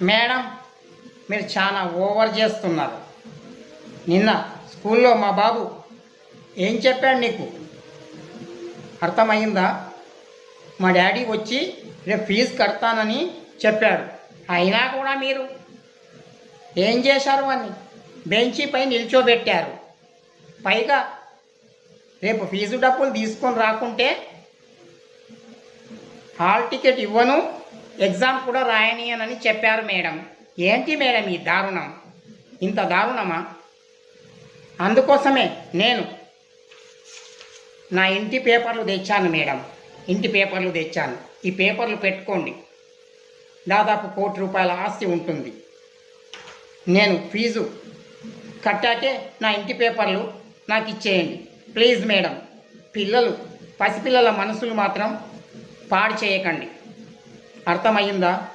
Madam, మీరు చాలా over చేస్తున్నారు. నిన్న స్కూల్లో మా బాబు ఏం చెప్పాడు నీకు అర్థమైందా? మా డాడీ వచ్చి రేపు ఫీజు కడతానని చెప్పాడు. అయినా కూడా మీరు ఏం చేశారు అని బెంచీపై నిల్చోబెట్టారు. పైగా రేపు ఫీజు డబ్బులు తీసుకొని రాకుంటే హాల్ టికెట్ ఇవ్వను, ఎగ్జామ్ కూడా రాయనీయనని చెప్పారు మేడం. ఏంటి మేడం ఈ దారుణం? ఇంత దారుణమా? అందుకోసమే నేను నా ఇంటి పేపర్లు తెచ్చాను మేడం. ఇంటి పేపర్లు తెచ్చాను. ఈ పేపర్లు పెట్టుకోండి. దాదాపు ₹1,00,00,000 ఆస్తి ఉంటుంది. నేను ఫీజు కట్టాకే నా ఇంటి పేపర్లు నాకు ఇచ్చేయండి ప్లీజ్ మేడం. పసిపిల్లల మనసులు మాత్రం పాడు చేయకండి. అర్థమయ్యిందా?